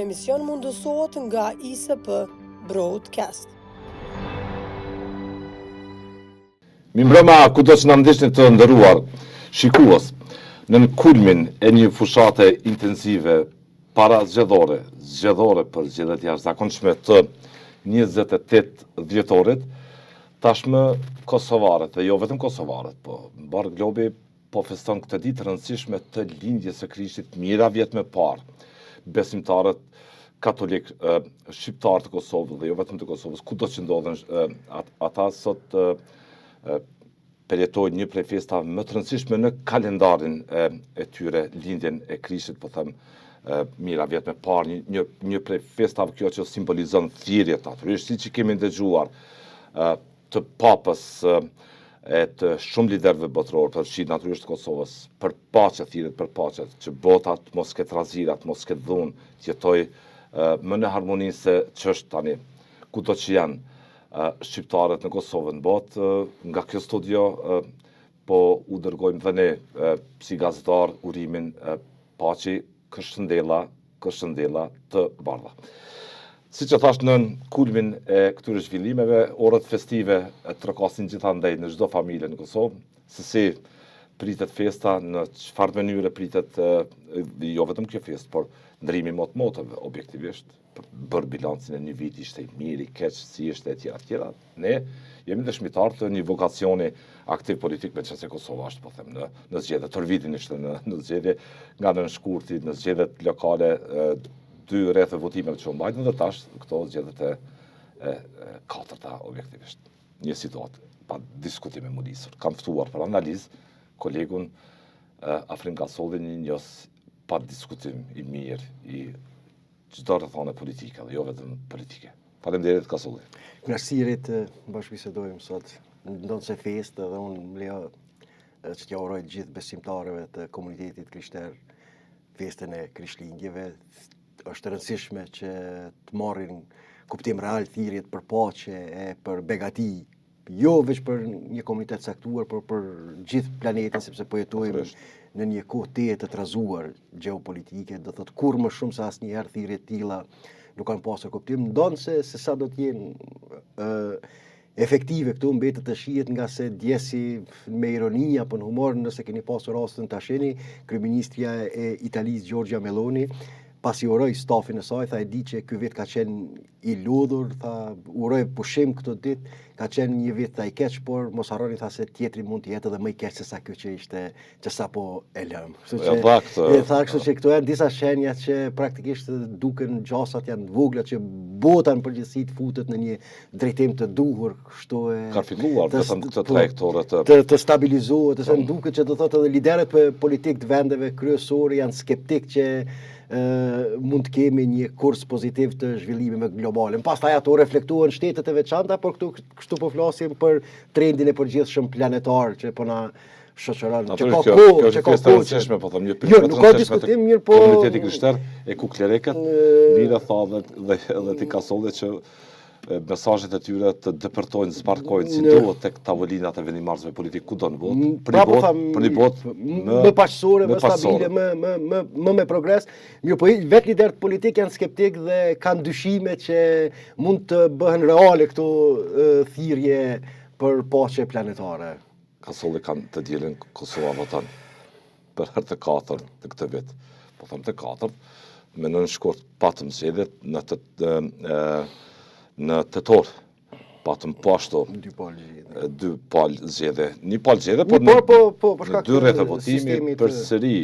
emision mundësohet nga ISP Broadcast. Mimbrëma, ku do që në ndishtë të ndëruar, shikues, në kulmin e një fushate intensive para zgjedhore për zgjedhjet jashtëzakonshme të 28 dhjetorit, tashmë kosovarët, dhe jo vetëm kosovarët, po mbar globi po feston këtë ditë të rëndësishme të lindjes së Krishtit mijëra vjet më parë. Besimtarët katolik, shqiptar të Kosovës dhe jo vetëm të Kosovës, kudo që ndodhen ata sot përjetojnë një prej festave më të rëndësishme në kalendarin e tyre, lindjen e Krishtit, po them mijëra vjet më parë, një prej festave kjo që simbolizon thirrjet natyrisht, siç kemi dëgjuar të papës e të shumë liderëve botëror, përfshirë natyrisht Kosovës, për paqe, thirrjet për paqe, që bota të mos ketë razirat, mos ketë dhunë, të jetoj më në harmoni se ç'është tani, kudo që janë shqiptarët në Kosovë, në botë, nga kjo studio po u dërgojmë dhe ne si gazetar urimin paqi, kërshëndella të bardha. Si që thash në kulmin e këtyre zhvillimeve, orët festive trokasin gjithandej në çdo familje në Kosovë, se si pritet festa, në çfarë mënyre pritet jo vetëm kjo festë, por ndrimi motëve objektivisht, për bërë bilancin e një vit ishte i mirë, i keq, si ishte e tjera. Ne jemi dëshmitar të një vokacioni aktiv politik, me qëse Kosova është, po them, në zgjedhje, tër vitin ishte në zgjedhje, nga në shkurti, në zgjedhjet lokale, 2 rreth e votimeve që mbajtën dhe tash këto zgjedhjet e katërta objektivisht. Një situatë pa diskutime mundisur. Kam ftuar për analizë kolegun Afrim Gasolli, një njës pa diskutim i mirë i çdo rrethane politike dhe jo vetëm politike. Faleminderit Gasolli. Kënaqësirit bashkëbisedojmë sot. Ndonë se festë dhe unë më lejo që t'ja uroj gjithë besimtarëve të komunitetit krishter festën e Krishtlindjeve. Është rëndësishme që të marrin kuptim real thirrjet për paqe e për begati, jo vetëm për një komunitet caktuar, por për gjithë planetin, sepse po jetojmë në një kohë të trazuar gjeopolitike, do thotë kur më shumë se asnjëherë thirrjet tilla nuk kanë pasur kuptim, ndonse se sa do të jenë efektive këtu mbetet të shihet nga se djesi me ironi apo në humor, nëse keni pasur rastin ta shihni, kryeministja e Italisë Giorgia Meloni pasi uroj stafin e saj, tha e di që ky vit ka qenë i lodhur, tha uroj pushim këtë ditë, ka qenë një vit tha i keq, por mos harroni tha se tjetri mund të jetë edhe më i keq se sa ky që ishte, që sapo e lëm. Kështu që këto janë disa shenja që praktikisht duken gjasat janë të vogla që bota në përgjithësi të futet në një drejtim të duhur, kështu e ka filluar vetëm këtë trajektore të stabilizohet, se duket që do thotë edhe liderët politik të vendeve kryesore janë skeptik që mund të kemi një kurs pozitiv të zhvillimeve globale. Pastaj ato reflektohen shtetet e veçanta, por kështu po flasim për trendin e përgjithshëm planetar që po na shoqëron. Që ka kohë, po them, nuk ka diskutim mirë, po komuniteti krishter e ku klerekët, mira tha edhe ti Gasolli që mesazhet e tyre të depërtojnë, zbarkojnë si duhet tek tavolinat e vendimarrësve politik kudo në botë, për një botë më paqësore, më stabile, më me progres. Mirë, po vetë liderët politik janë skeptik dhe kanë dyshime që mund të bëhen reale këto thirrje për paqe planetare. Gasolli kanë të dielën Kosova voton për herë të katërt të këtë vit. Po them të katërt, me nën shkurt patëm zgjedhjet në tetor, patëm po ashtu 2 palë zgjedhje. Një palë zgjedhje, por në 2 rrethë votimi përsëri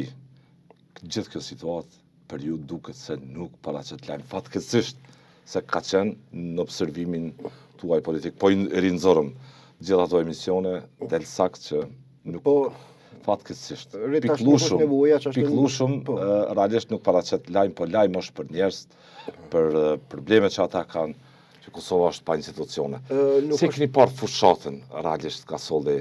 gjithë kjo situatë për ju duket se nuk paraqet lajm fatkeqësisht se ka qenë në observimin tuaj politik. Po i rinxorëm gjithë ato emisione del sakt që nuk fatkeqësisht piklushëm realisht nuk paraqet lajm, po lajm është për njerëz, për problemet që ata kanë, që Kosova është pa institucione. Si keni parë fushatën realisht Gasolli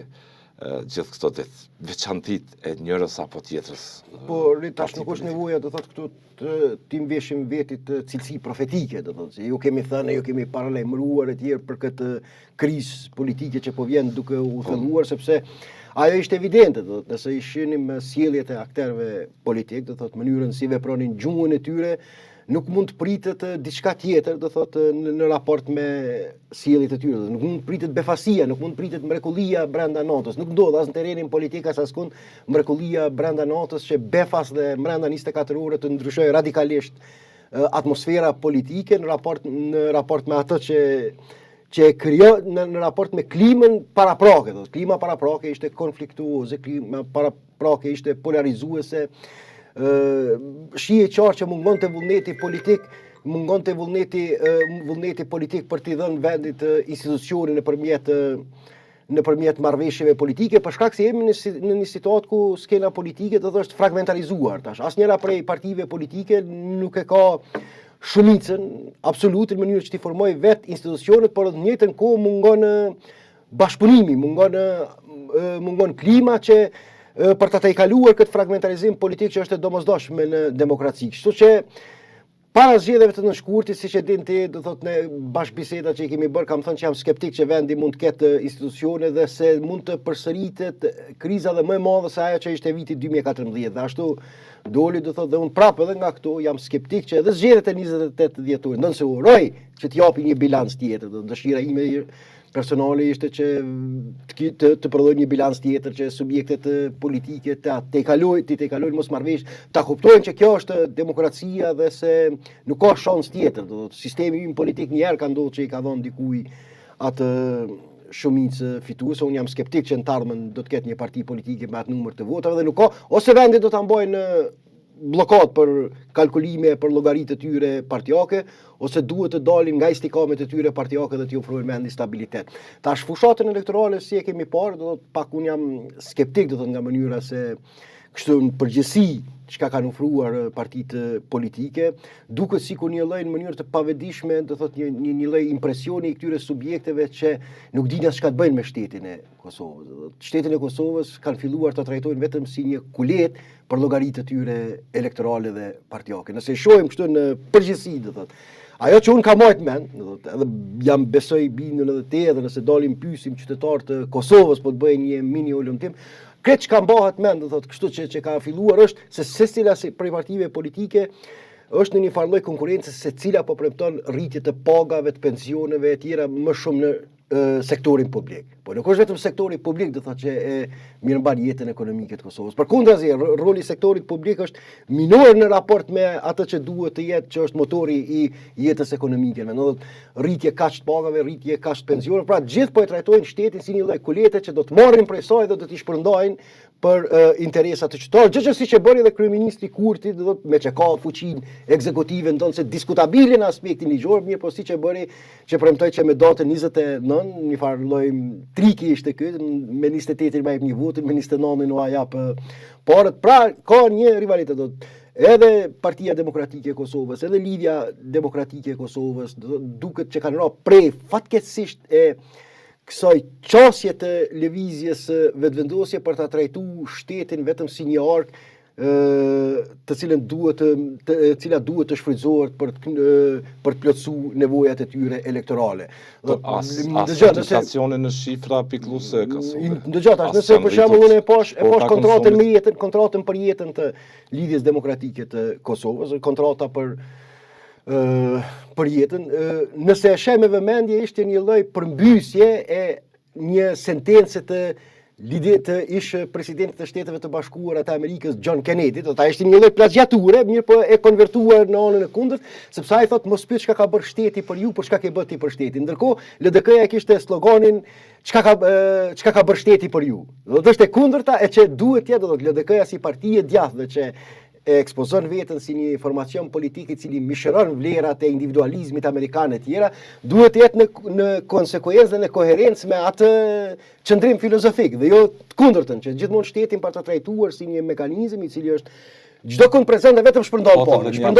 gjithë këto ditë, veçantit e njërës apo tjetrës? Po, tash nuk është nevoja, do thotë këtu të veshim vetit cilësi profetike, do thotë, se ju kemi thënë, ju kemi paralajmëruar e tjerë për këtë krizë politike që po vjen duke u thelluar, sepse ajo ishte evidente, do thotë, nëse i shihnim sjelljet e aktorëve politik, do thotë mënyrën si vepronin, gjuhën e tyre, nuk mund të pritet diçka tjetër, do thotë në raport me sjelljet e tyre. Nuk mund të pritet befasia, nuk mund të pritet mrekullia brenda natës. Nuk ndodh as në terrenin politik as askund mrekullia brenda natës që befas dhe brenda 24 orë të ndryshojë radikalisht atmosfera politike në raport me atë që krijon në raport me klimën paraprake. Klima paraprake ishte konfliktuoze, klima paraprake ishte polarizuese. Shije qartë që mungonte vullneti politik, mungonte vullneti politik për t'i dhënë vendit institucione nëpërmjet marrëveshjeve politike, për shkak se jemi në një situatë ku skena politike do të thotë fragmentarizuar tash. Asnjëra prej partive politike nuk e ka shumicën absolute në mënyrë që t'i formojë vetë institucionet, por në të njëjtën kohë mungon bashkëpunimi, mungon klima që për ta tejkaluar këtë fragmentarizim politik që është e domosdoshme në demokraci. Kështu që para zgjedhjeve të nënshkurtit, siç e din ti, do thotë në bashkëbisedat që i kemi bërë, kam thënë që jam skeptik që vendi mund të ketë institucione dhe se mund të përsëritet kriza dhe më e madhe se ajo që ishte viti 2014. Dhe ashtu doli, do thotë, dhe unë prapë edhe nga këto jam skeptik që edhe zgjedhjet e 28 dhjetor, nëse uroj që t'japi një bilans tjetër. Dëshira ime personale ishte që të prodhoj një bilans tjetër, që subjektet politike të kalojnë mosmarrëveshje, ta kuptojnë që kjo është demokracia dhe se nuk ka shans tjetër. Sistemi im politik një herë ka ndodhur që i ka dhënë dikujt atë shumicë fituese. Unë jam skeptik që në të ardhmen do të ketë një parti politike me atë numër të votave dhe nuk ka, ose vendi do ta mbajnë bllokat për kalkulime për llogaritë të tyre partijake, ose duhet të dalin nga istikamet e tyre partijake dhe t'i ofrojnë mendi stabilitet. Tash fushatën elektorale si e kemi parë, do të pak unë jam skeptik do të nga mënyra se kështu në përgjithësi çka kanë ofruar partitë politike, duket sikur një lloj në mënyrë të pavetëdijshme, do thotë një lloj impresioni i këtyre subjekteve që nuk dinë as çka të bëjnë me shtetin e Kosovës. Shtetin e Kosovës kanë filluar ta trajtojnë vetëm si një kulet për llogaritë të tyre elektorale dhe partijake. Nëse shohim kështu në përgjithësi, do thotë, ajo që unë kam marrë mend, do thotë, edhe jam besoj bindur edhe te, edhe nëse dalim pyesim qytetarët e Kosovës, po të bëjnë një mini ulëmtim, këtë që ka mbahet mend, do thotë, kështu që ka filluar është se secila prej partive politike është në një farë lloj konkurrencë secila po premton rritje të pagave, të pensioneve e tjera më shumë në sektorin publik. Po nuk është vetëm sektori publik do thotë që e mirëmban jetën ekonomike të Kosovës. Përkundrazi, roli i sektorit publik është minor në raport me atë që duhet të jetë, që është motori i jetës ekonomike. Do thotë rritje kaq të pagave, rritje kaq të pensioneve, pra gjithë po e trajtojnë shtetin si një lloj kulete që do të marrin prej saj dhe do t'i shpërndajnë për interesat të qytetarëve. Gjë që siç e bëri edhe kryeministri Kurti, do thotë me që ka fuqinë ekzekutive ndonse diskutabile në aspektin ligjor, mirë po siç e bëri që premtoi që me datën 29, një farë lloj triki ishte ky, me 28 më jep një votë, me 29 nuk ja jap parët. Pra ka një rivalitet do të edhe Partia Demokratike e Kosovës, edhe Lidhja Demokratike e Kosovës, duket që kanë rënë prej fatkeqësisht e kësaj qasje të lëvizjes vetvendosje për ta trajtuar shtetin vetëm si një ark të cilën duhet të shfrytëzohet për të plotësuar nevojat e tyre elektorale. Inflacioni në shifra pikëlluese Kosovës. Dëgjoj, nëse për shembull unë e pash kontratën për jetën të Lidhjes Demokratike të Kosovës, kontrata për jetën, nëse e sheh me vëmendje ishte një lloj përmbysje e një sentence të ish presidentit të Shteteve të Bashkuara të Amerikës John Kennedy, do ta ishte një lloj plagiature, mirë po e konvertuar në anën e kundërt, sepse ai thotë mos pyet çka ka bërë shteti për ju, por çka ke bërë ti për shtetin. Ndërkohë LDK-ja kishte sloganin çka ka bërë shteti për ju. Do të ishte e kundërta e që duhet të jetë, do të LDK-ja si parti e djathtë që e ekspozon veten si një formacion politik i cili mishëron vlerat e individualizmit amerikan e tjera, duhet të jetë në konsekuencë dhe në koherencë me atë qëndrim filozofik dhe jo të kundërtën, që gjithmonë shtetin për të trajtuar si një mekanizëm i cili është çdo kënd prezente vetëm shpërndon parë. Një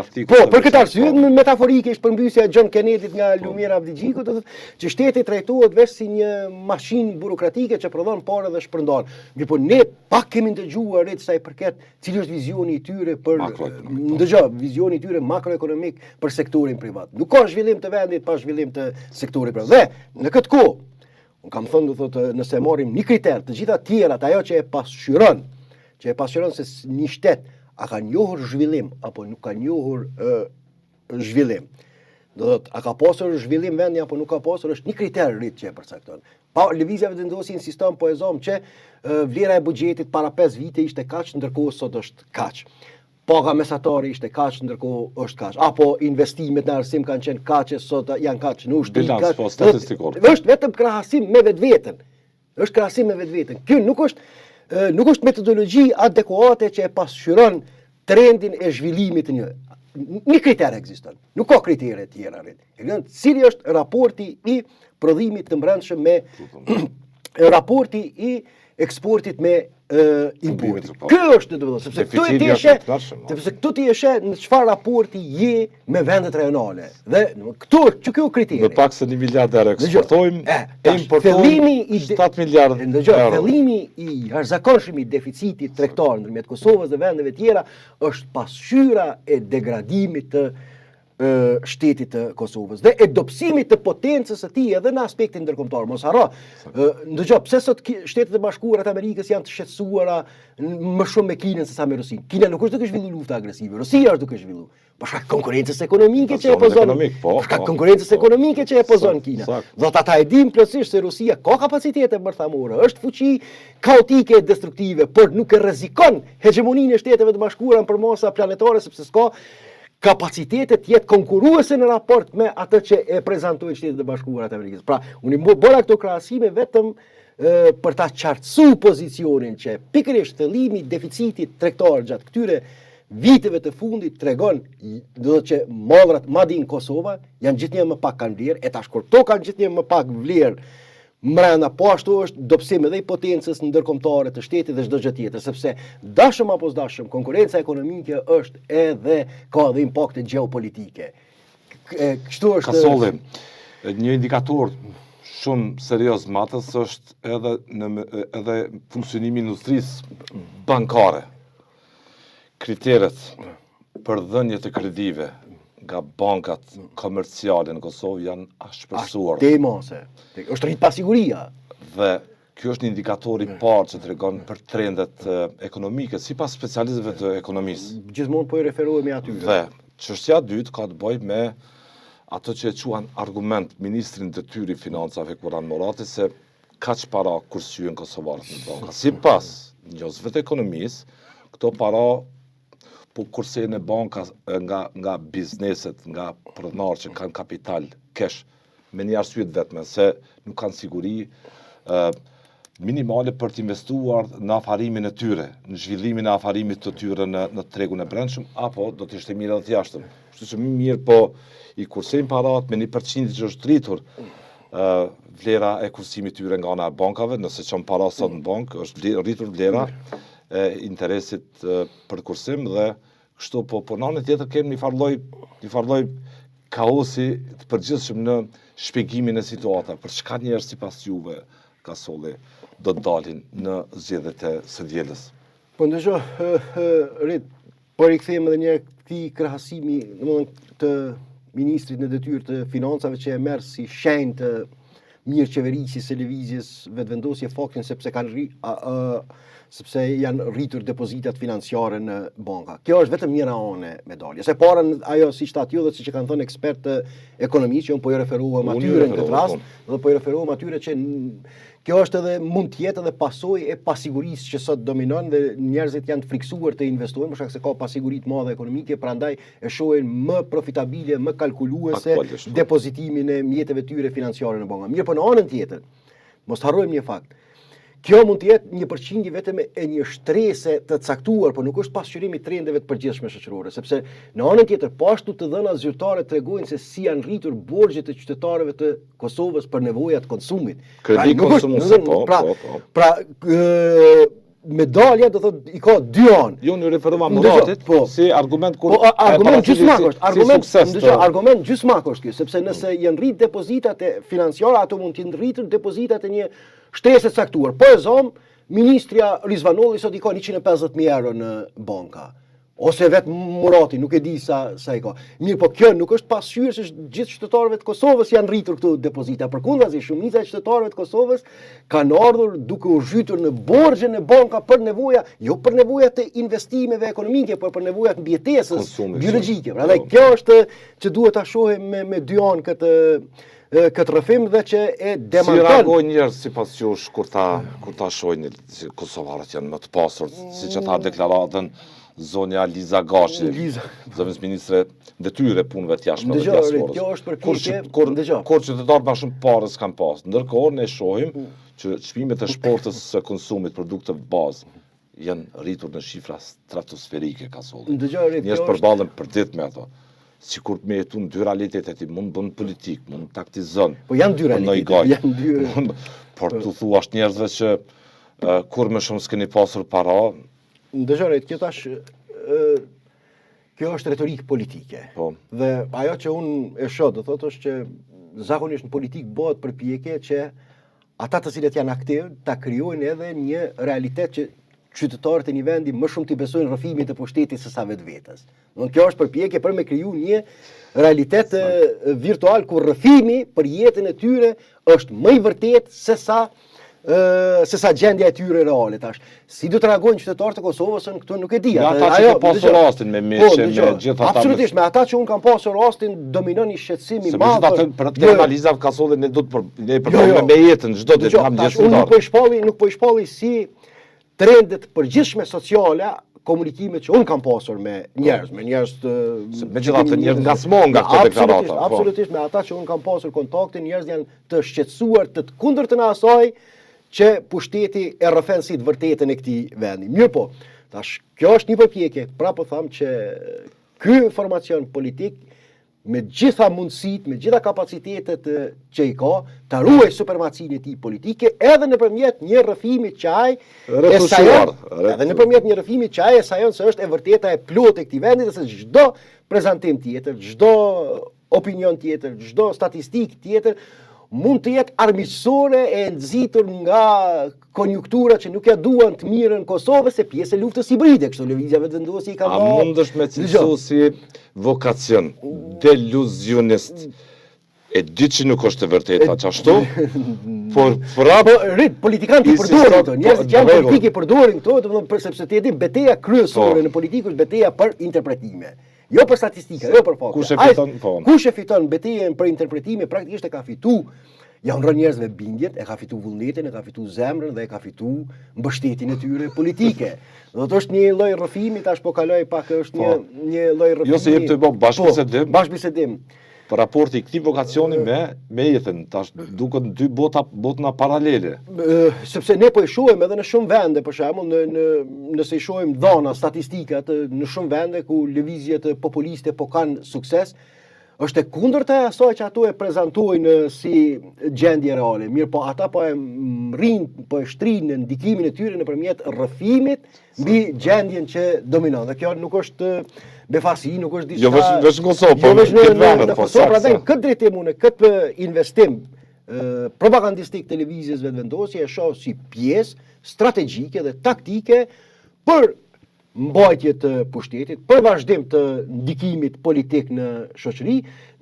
artikull. Po, për këtë arsye metaforike është përmbysja e John Kennedy nga Lumiera Avdijiku, do thotë që shteti trajtohet vetë si një mashinë burokratike që prodhon parë dhe shpërndon. Mirpo ne pak kemi ndëgjuar rreth sa i përket cili është vizioni i tyre për vizioni i tyre makroekonomik për sektorin privat. Nuk ka zhvillim të vendit pa zhvillim të sektorit privat. Dhe në këtë kohë, unë kam thënë, do thotë, nëse marrim një kriter, të gjitha tjerat, ajo që e pasqyron se një shtet a ka njohur zhvillim apo nuk ka njohur zhvillim. Do thot, a ka pasur zhvillim vendi apo nuk ka pasur, është një kriter rrit që e përcakton. Pa lëvizja vendosi insiston po e zom që vlera e buxhetit para 5 vite ishte kaq, ndërkohë sot është kaq. Paga mesatare ishte kaq, ndërkohë është kaq. Apo investimet në arsim kanë qenë kaq, sot janë kaq, në ushtri Bilans, kaq. po, statistikor. Është vetëm krahasim me vetveten. Është krahasim me vetveten. Ky nuk është metodologji adekuate që e pasqyron trendin e zhvillimit të një kriter ekziston. Nuk ka kritere tjera. Cili është raporti i prodhimit të brendshëm me raporti i eksportit me importit. Ky është domethënë sepse këtu ti je në çfarë raporti je me vendet rajonale. Dhe këtu kjo kriteri. Më pak se 1 miliard euro eksportojmë, e importojmë 7 miliard euro. Fillimi i jashtëzakonshëm i deficitit tregtar ndërmjet Kosovës dhe vendeve tjera është pasqyra e degradimit të shtetit të Kosovës dhe e dobësimit të potencës së tij edhe në aspektin ndërkombëtar. Mos harro. Ndëgjoj, pse sot Shtetet e Bashkuara të Amerikës janë të shqetësuara më shumë me Kinën se sa me Rusinë? Kina nuk është duke zhvilluar lufta agresive. Rusia është duke zhvilluar. Për shkak konkurrencës ekonomike që e pozon. Për shkak konkurrencës ekonomike që e pozon Kina. Do ata e dinë plotësisht se Rusia ka kapacitete bërthamore, është fuqi kaotike e destruktive, por nuk e rrezikon hegemoninë e Shteteve të Bashkuara për masa planetare sepse s'ka kapacitetet jetë konkuruese në raport me atë që e prezantojnë Shtetet e Bashkuara të Amerikës. Pra, unë bëra këto krahasime vetëm për ta qartësuar pozicionin që pikërisht fillimi i deficitit tregtar gjatë këtyre viteve të fundit tregon do të që mallrat madje në Kosovë janë gjithnjë më pak kanë vlerë, e tash kur to kanë gjithnjë më pak vlerë mbrenda, po ashtu është dobësim edhe i potencës ndërkombëtare të shtetit dhe çdo gjë tjetër, sepse dashëm apo s'dashëm, konkurenca ekonomike është edhe ka edhe impakte gjeopolitike. Kështu është. Kasolli, një indikator shumë serioz matës është edhe funksionimi i industrisë bankare. Kriteret për dhënie të kredive nga bankat komerciale në Kosovë janë ashpërsuar. Është rrit pasiguria. Dhe kjo është një indikator i parë që tregon për trendet ekonomike sipas specialistëve të ekonomisë. Gjithmonë po i referohemi aty. Dhe çështja e dytë ka të bëjë me ato që e quan argument ministrin detyri i financave Kuran Morati se kaq para kursyen kosovarët në banka. Sipas njohësve të ekonomisë, këto para po kurse në banka nga bizneset, nga pronarë që kanë kapital cash, me një arsye vetme se nuk kanë siguri minimale për të investuar në afarimin e tyre, në zhvillimin e afarimit të tyre në tregun e brendshëm, apo do të ishte mirë edhe të jashtëm. Kështu që më mirë po i kursejnë parat me 1% që është rritur vlera e kursimit tyre nga ana e bankave, nëse çon para sot në bankë, është rritur vlera e interesit për kursim dhe kështu po në anën tjetër kemi një farlloj kaosi të përgjithshëm në shpjegimin e situata për çka njerëz sipas juve Kasolli do të dalin në zgjedhjet e së dielës. Po ndëgjoj, Rit, po rikthehem edhe një këtij krahasimi, domethënë të ministrit në detyrë të financave që e merr si shenjë të mirë qeverisjes së lëvizjes vetvendosje faktin sepse janë rritur depozitat financiare në banka. Kjo është vetëm njëra anë e medaljes. E para ajo siç ta tillë siç e kanë thënë ekspertë ekonomistë, që unë po i referuam atyre në këtë rast, dhe po i referuam atyre që kjo është edhe mund të jetë edhe pasojë e pasigurisë që sot dominon dhe njerëzit janë të friksuar të investojnë për shkak se ka pasiguri të madhe ekonomike, prandaj e shohin më profitabile, më kalkuluese depozitimin e mjeteve tyre financiare në banka. Mirë, po në anën tjetër, mos harrojmë një fakt. Kjo mund të jetë një përqindje vetëm e një shtrese të caktuar, por nuk është pasqyrimi i trendeve të përgjithshme shoqërore, sepse në anën tjetër, po ashtu të dhënat zyrtare tregojnë se si janë rritur borxhet e qytetarëve të Kosovës për nevojat konsumit. Kredi konsumuese, Pra, medalja do thotë i ka dy anë. Jo në referova Muratit, si argument kur argument gjysmak është ky, sepse nëse janë rrit depozitat e financiare, ato mund të jenë rritur depozitat e një shtresë të caktuar. Po e zom, ministrja Rizvanolli sot i ka 150.000 euro në banka. ose vetë Murati, nuk e di sa i ka. Mirë, po kjo nuk është pasqyrë se gjithë qytetarëve të Kosovës janë rritur këto depozita. Përkundazi, shumica e qytetarëve të Kosovës kanë ardhur duke u zhytur në borxhe në banka për nevoja, jo për nevoja të investimeve ekonomike, por për nevojat mbijetesës biologjike. Prandaj kjo është që duhet ta shohim me dy anë këtë rrëfim dhe që e demanton. Si reagojnë njerëz sipas jush kur ta shohin se kosovarët janë më të pasur, siç e tha deklaratën zonja Liza Gashi, zëvendës ministre detyre punëve të jashtme dhe diasporës. Kjo është përpjekje. Kur qytetarët më shumë parë s'kan pas. Ndërkohë ne shohim që çmimet e shportës së konsumit produkteve bazë janë rritur në shifra stratosferike ka solli. Njerëz përballen për ditë me ato. Sikur me jetu në dy realitetet, mund bën politik, mund taktizon. Po janë dy realitetet. Por tu thuash njerëzve që kur më shumë s'keni pasur para. Dëgjore, kjo është retorikë politike. Po. Dhe ajo që unë e shoh, do thotë është që zakonisht në politikë bëhet përpjekje që ata të cilët janë aktiv ta krijojnë edhe një realitet që qytetarët e një vendi më shumë t'i besojnë rrëfimit të pushtetit se sa vetvetes. Kjo është përpjekje për me kriju një realitet virtual ku rrëfimi për jetën e tyre është më i vërtet se sa gjendja e tyre reale tash. Si do të reagojnë qytetarët e Kosovës këtu nuk e di. Ata që ka pasur rastin me Meqe, me gjithë ata. Absolutisht, me ata që unë kam pasur rastin dominon një shqetësim i madh. Se për të analizat ka solli ne do të përballojmë me jetën çdo ditë kam gjithë. Unë nuk po i shpalli si trendet përgjithshme sociale, komunikimet që unë kam pasur me njerëz megjithatë njerëz ngacmon nga këto deklarata. Absolutisht, me ata që unë kam pasur kontakte, njerëz janë të shqetësuar të kundërtën e asaj që pushteti e rrëfen si të vërtetën e këtij vendi. Mirë po, tash kjo është një përpjekje, pra po them që ky formacion politik me gjitha mundësitë, me gjitha kapacitetet që i ka, ta ruaj supremacinë e tij politike edhe nëpërmjet një rrëfimi që ai e sajon se është e vërteta e plotë e këtij vendi dhe se çdo prezantim tjetër, çdo opinion tjetër, çdo statistikë tjetër mund të jetë armiqësore e nxitur nga konjunktura që nuk ja duan të mirën Kosovës se pjesë e luftës hibride, kështu lëvizja vetëvendosje i ka marrë. A mundesh me cilësu si vokacion deluzionist? E di që nuk është e vërteta çashtu, por politikanët i përdorin këto, njerëzit që janë politikë i përdorin këto, domethënë sepse ti e di betejë kryesore në politikë është betejë për interpretime. Jo për statistika, jo për fakte. Kush e fiton betejën për interpretime praktikisht e ka fitu. Janë rënë njerëzve bindjet, e ka fitu vullnetin, e ka fitu zemrën dhe e ka fitu mbështetjen e tyre politike. Do të është një lloj rrëfimi, tash po kaloj pak është një lloj rrëfimi. Jo se jep të bëj bashkëbisedim. Për raporti i këtij vokacioni me jetën, tash duket dy botëna paralele. Sepse ne po i shohim edhe në shumë vende, për shembull, nëse i shohim dhana, statistikat në shumë vende ku lëvizjet populiste po kanë sukses, është e kundërta e asaj që ato e prezantojnë si gjendje reale. Mirë, po ata po e shtrinë ndikimin e tyre nëpërmjet rrëfimit mbi gjendjen që dominon. Dhe kjo nuk është befasi, nuk është diçka. Jo vetëm në Kosovë, po në Kosovë, prandaj këtë drejtim unë këtë investim propagandistik televizjes vetëvendosje e shoh si pjesë strategjike dhe taktike për mbajtje të pushtetit, për vazhdim të ndikimit politik në shoqëri,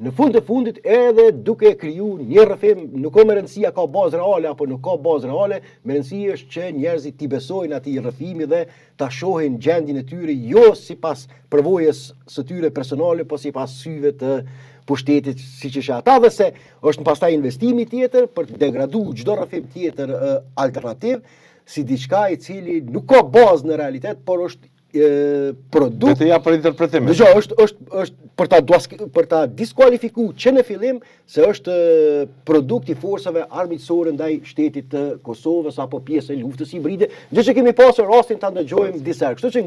në fund të fundit edhe duke kriju një rrëfim, nuk ka më rëndësia ka bazë reale apo nuk ka bazë reale, më rëndësia është që njerëzit t'i besojnë atij rrëfimi dhe ta shohin gjendjen e tyre jo sipas përvojës së tyre personale, po sipas syve të pushtetit siç është ata, dhe se është pastaj investimi tjetër për të degraduar çdo rrëfim tjetër alternativ si diçka i cili nuk ka bazë në realitet, por është produkt. Betejë për interpretim. Dgjoj, është për ta diskualifikuar që në fillim se është produkt i forcave armiqësore ndaj shtetit të Kosovës apo pjesë e luftës hibride, gjë që kemi pasur rastin ta ndëgjojmë disa herë. Kështu që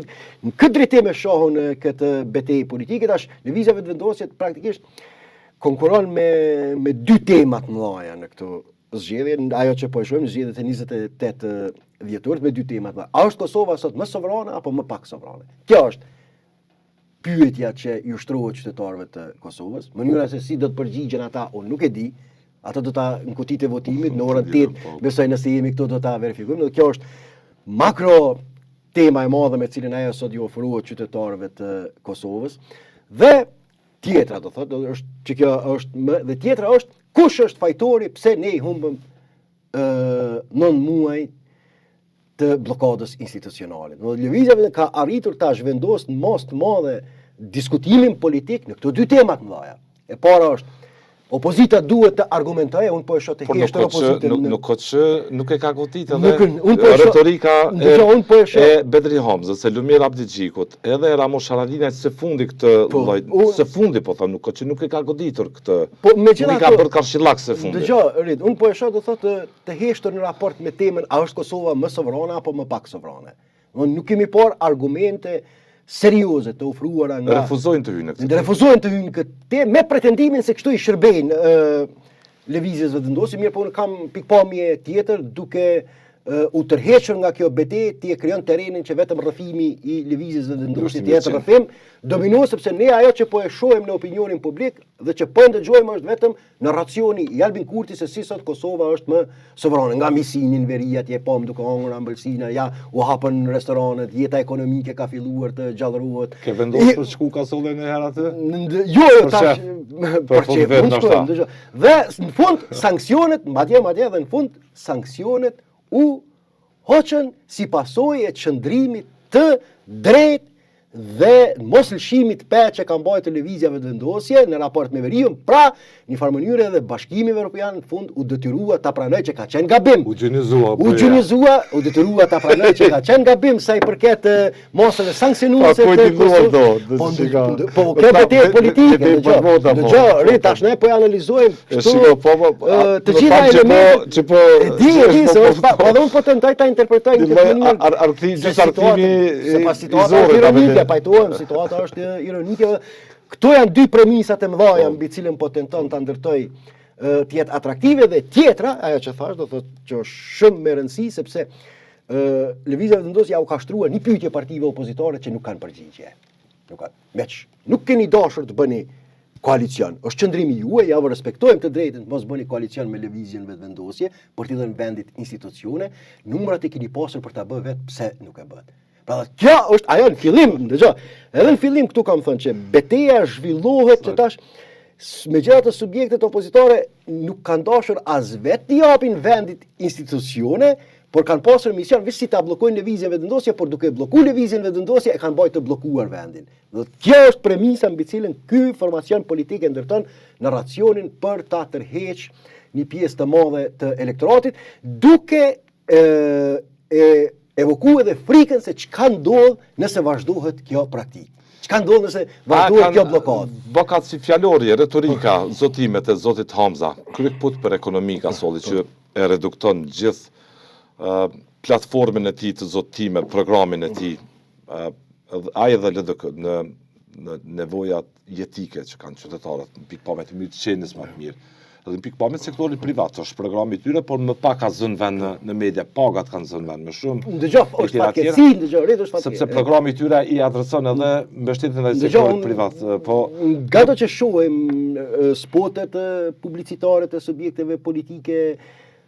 në këtë drejtim e shohun këtë betejë politike, tash lëvizja vetëvendosje praktikisht konkuron me dy tema të mëdha në këtë zgjedhje, ajo që po e shohim në zgjedhjet e 28 dhjetorit me dy tema të mëdha. A është Kosova sot më sovrane apo më pak sovrane? Kjo është pyetja që i ushtrohet qytetarëve të Kosovës. Mënyra se si do të përgjigjen ata, unë nuk e di. Ata do ta në kutitë e votimit në orën 8, besoj nëse jemi këtu do ta verifikojmë. Kjo është makro tema e madhe me cilin ajo sot ju ofrohet qytetarëve të Kosovës. Dhe tjetra do thotë, është që kjo është dhe tjetra është kush është fajtori pse ne I humbëm 9 muaj të blokadës institucionale. Lëvizja ka arritur ta zhvendosë në mas të madhe diskutimin politik në këto dy tema të mëdha. E para është opozita duhet të argumentojë, unë po e shoh të heshtër opozitën. Nuk e ka goditur edhe retorika e Bedri Hamzës, e Lumir Abdigjikut, edhe Ramosh Haradinaj së fundi këtë lloj, së fundi po them, nuk e ka goditur këtë. Nuk I ka bërë karshillak së fundi. Dëgjoj, unë po e shoh do thotë të heshtër në raport me temën a është Kosova më sovrane apo më pak sovrane. Nuk kemi parë argumente serioze të ofruara nga refuzojnë të hyjnë këtë. Refuzojnë të hyjnë këtë me pretendimin se kështu I shërbejnë lëvizjes vetëvendosje, mirë po unë kam pikpamje tjetër duke u tërhequr nga kjo betejë ti e krijon terrenin që vetëm rrëfimi I lëvizjes vetëvendosje të jetë rrëfim dominues sepse ne ajo që po e shohim në opinionin publik dhe që po ndëgjojmë është vetëm narracioni I Albin Kurti se si sot Kosova është më sovrane nga Misinin, Veria, ti e pam duke hangër ambëlsina, ja u hapën restoranet, jeta ekonomike ka filluar të gjallërohet. Ke vendosur për shku Kosovë në herë aty? Jo, tash për çfarë? Dhe në fund sanksionet, madje dhe në fund sanksionet u hoqën si pasojë e çndrimit të drejtë dhe mos lëshimit që ka mbajtur televizia vetëvendosje në raport me Veriun, pra në farë mënyrë edhe Bashkimi Evropian në fund u detyrua ta pranojë që ka qenë gabim. U gjinizua, u detyrua ta pranojë që ka qenë gabim sa I përket mosave sanksionuese të Kosovës. Po kjo betejë politike, dëgjoj, tash ne po analizojmë të gjitha elementet që po di se po do po tentoj ta interpretoj në këtë mënyrë situata pajtohem, situata është ironike. Këto janë dy premisat e mëdha mbi cilën po tenton ta ndërtoj të jetë atraktive dhe tjetra, ajo që thash, do thotë që është shumë me rëndësi sepse lëvizja vetëvendosje ja u ka shtruar një pyetje partive opozitare që nuk kanë përgjigje. Nuk keni dashur të bëni koalicion. Është qëndrimi juaj, ja vë respektojmë të drejtën të mos bëni koalicion me lëvizjen vetëvendosje për t'i dhënë vendit institucione, numrat I keni pasur për ta bërë vetë pse nuk e bën. Pra kjo është ajo në fillim, dëgjoj. Edhe në fillim këtu kam thënë që betejë zhvillohet që tash megjithatë subjektet opozitare nuk kanë dashur as vetë t'i japin vendit institucione, por kanë pasur mision vetë si ta bllokojnë lëvizjen vetëvendosje, por duke bllokuar lëvizjen vetëvendosje e kanë bërë të bllokuar vendin. Dhe kjo është premisa mbi cilën ky formacion politik e ndërton narracionin për ta tërheqë një pjesë të madhe të elektoratit, duke evoku edhe frikën se çka ndodh nëse vazhdohet kjo praktikë. Çka ndodh nëse vazhdohet kjo blokadë? Bakat si fjalori, retorika, zotimet e zotit Hamza, kryekput për ekonomika solli që e redukton gjithë platformën e tij të zotime, programin e tij, ai edhe LDK në nevojat jetike që kanë qytetarët në pikpamje të mirë të qenies më të mirë. Edhe në pikpamje të sektorit privat, është programi I tyre, por më pak ka zënë vend në media, pagat kanë zënë vend më shumë. Dëgjoj, është fatkeqësi, dëgjoj, është fatkeqësi. Sepse programi I tyre I adreson edhe mbështetjen ndaj sektorit privat, po nga ato që shohim spotet publicitare të subjekteve politike,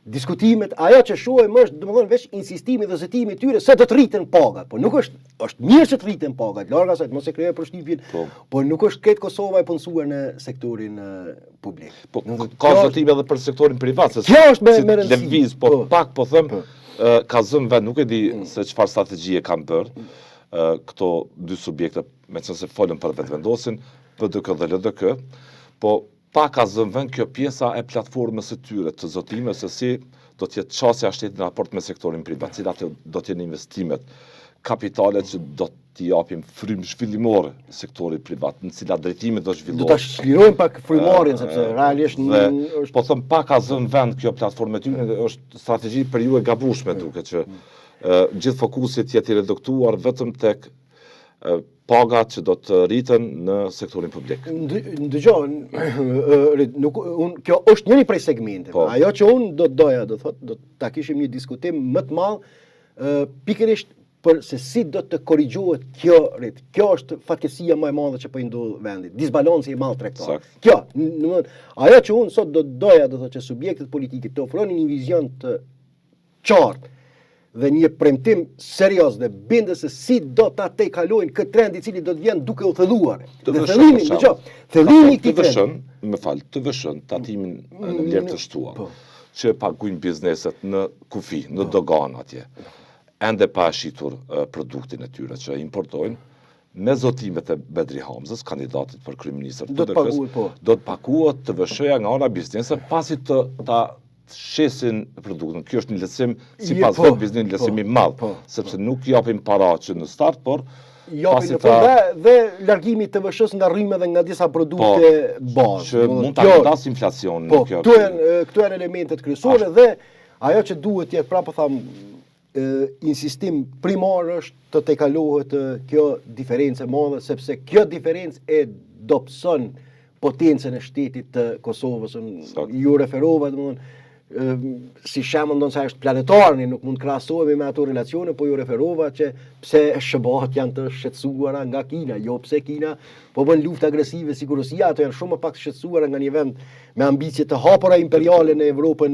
diskutimet, ajo që shohim është domethënë veç insistimi dhe zëtimi I tyre se do të rriten pagat, po nuk është mirë që të rriten pagat, larg asaj, mos e krijoj përshtypjen, po nuk është këtë Kosova e punësuar në sektorin publik. Po ka zëtime edhe për sektorin privat, se kjo është me rëndësi. Lëviz, po pak po them, ka zënë vend, nuk e di se çfarë strategjie kanë bërë këto dy subjekte, meqense folën për vetëvendosjen, PDK dhe LDK, po pak ka zënë vend kjo pjesa e platformës së tyre të zotimeve se si do të jetë çësia e shtetit në raport me sektorin privat, cilat do të jenë investimet, kapitalet që do t'i japim frym zhvillimor sektorit privat, në cilat drejtimi do zhvillohet. Do ta shlirojmë pak frymarin sepse realisht është po them pak ka zënë vend kjo platformë e tyre, është strategji për ju e gabueshme duket që gjithë fokusi të jetë I reduktuar vetëm tek pagat që do të rriten në sektorin publik. Dëgjoj, kjo është njëri prej segmenteve. Ajo që unë do të doja, do ta kishim një diskutim më të madh pikërisht për se si do të korrigjohet kjo rit. Kjo është fatkeqësia më e madhe që po I ndodh vendit. Disbalanci I madh tregtar. Kjo, ajo që unë sot do të doja, do të thotë që subjektet politike të ofronin një vizion të qartë dhe një premtim serios dhe bindë se si do ta tejkalojnë këtë trend I cili do të vjen duke u thelluar. Dhe thellimi, thellimi I këtij trendi. Të vëshën tatimin në vlerë të shtuar, që paguajnë bizneset në kufi, në dogan atje, ende pa shitur produktin e tyre që importojnë, me zotimet e Bedri Hamzës, kandidatit për kryeministër të DK-s, do të paguhet të vëshëja nga ana biznese pasi ta shesin produktin. Kjo është një lehtësim sipas vetë biznesit, lehtësim I madh, sepse nuk japin para që në start, por japin dhe largimi të vëshës nga rrymë dhe nga disa produkte bazë. Që mund ta vendas inflacionin. Këto janë elementet kryesore dhe ajo që duhet jetë prapë tham insistim primar është të tejkalohet kjo diferencë e madhe, sepse kjo diferencë e dobëson potencën e shtetit të Kosovës. Ju referova, domethënë, si shembull ndonë është planetarni, nuk mund krahasohemi me ato relacione, po ju referova që pse SHBA-t janë të shqetësuara nga Kina, jo pse Kina po bën luftë agresive si Rusia, ato janë shumë më pak të shqetësuara nga një vend me ambicie të hapura imperiale në Evropën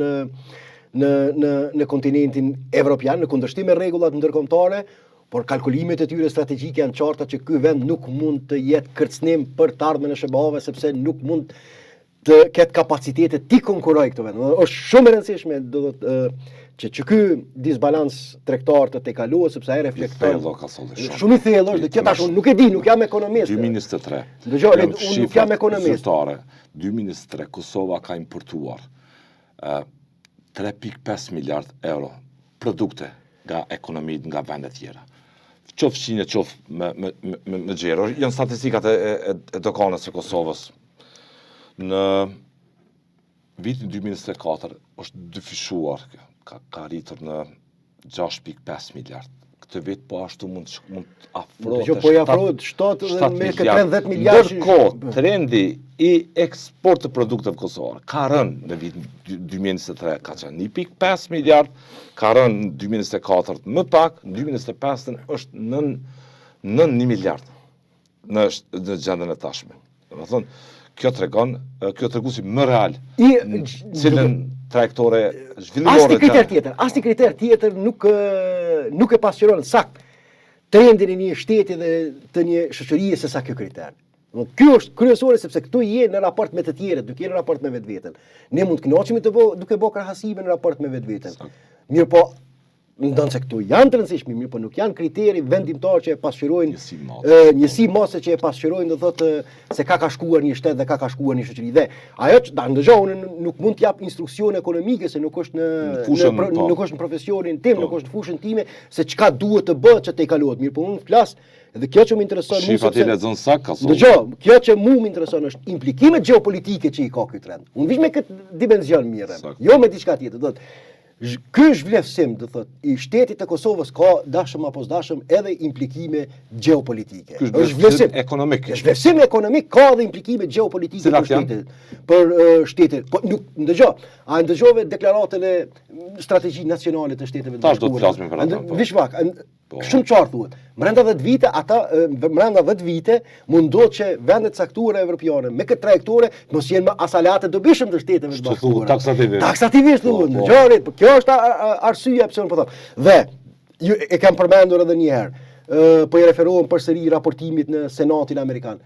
në kontinentin evropian, në kundërshtim me rregullat ndërkombëtare, por kalkulimet e tyre strategjike janë qarta që ky vend nuk mund të jetë kërcënim për të ardhmen e SHBA-ve, sepse nuk mund të ketë kapacitete ti konkurroj këtë vend. Është shumë e rëndësishme që ky disbalans tregtar të tejkalohet, sepse ai reflekton shumë I thellë është, kjo tash unë nuk e di, nuk jam ekonomist. 2023. Dëgjoj, unë nuk jam ekonomist. 2023 Kosova ka importuar 3.5 miliard euro produkte nga ekonomitë nga vende tjera. Qoftë Shqinë, qoftë me xhero, janë statistikat e doganës së Kosovës. Në vitin 2024 është dyfishuar, ka arritur në 6.5 miliard. Këtë vit po ashtu mund afrohet. Po afrohet 7 me 30 miliard. Ndërkohë, trendi I eksport të produkteve kosovare ka rënë në vitin 2023, ka qenë 1.5 miliard, ka rënë në 2024 më pak, në 2025 është në 1 miliard në gjendën e tashme. Domethënë, kjo tregon, kjo treguesi më real, cilën trajektore zhvillimore. Asnjë kriter tjetër nuk e pasqyron sakt trendin e një shteti dhe të një shoqërie se sa kjo kriter. Ky është kryesore sepse këtu je në raport me të tjerët, duke në raport me vetveten. Ne mund të kënaqemi duke bërë krahasime në raport me vetveten. Mirë po, ndonë se këtu janë të rëndësishmi, mirë po nuk janë kriteri vendimtar që e pasqyrojnë njësi mase që e pasqyrojnë dhe thotë se ka shkuar një shtet dhe ka shkuar një shoqëri. Dhe ajo që ndëgjoj unë nuk mund të jap instruksione ekonomike se nuk është në profesionin tim, nuk është në fushën time se çka duhet të bëhet që tejkalohet. Mirë po unë flas dhe kjo që më intereson kjo që më intereson është implikimet gjeopolitike që I ka ky trend. Unë vish me këtë dimension mirë, jo me diçka tjetër. Do të ky zhvlerësim, do thotë, I shtetit të Kosovës ka dashëm apo s'dashëm edhe implikime gjeopolitike. Është zhvlerësim ekonomik. Zhvlerësim ekonomik ka edhe implikime gjeopolitike për shtetin. Po nuk ndëgjoj, a ndëgjove deklaratën e strategjisë nacionale të shteteve të bashkuara. Tash do të flasim për atë. Vishvak, shumë qartë thuhet. Brenda 10 vite mundohet që vendet caktuara evropiane me këtë trajektore mos jenë më asalate dobishëm të shteteve të bashkuara. Taksativisht thuhet. Ngjarit, kjo është arsyeja pse unë po them. Dhe e kam përmendur edhe një herë. Po I referohem përsëri raportimit në Senatin Amerikan.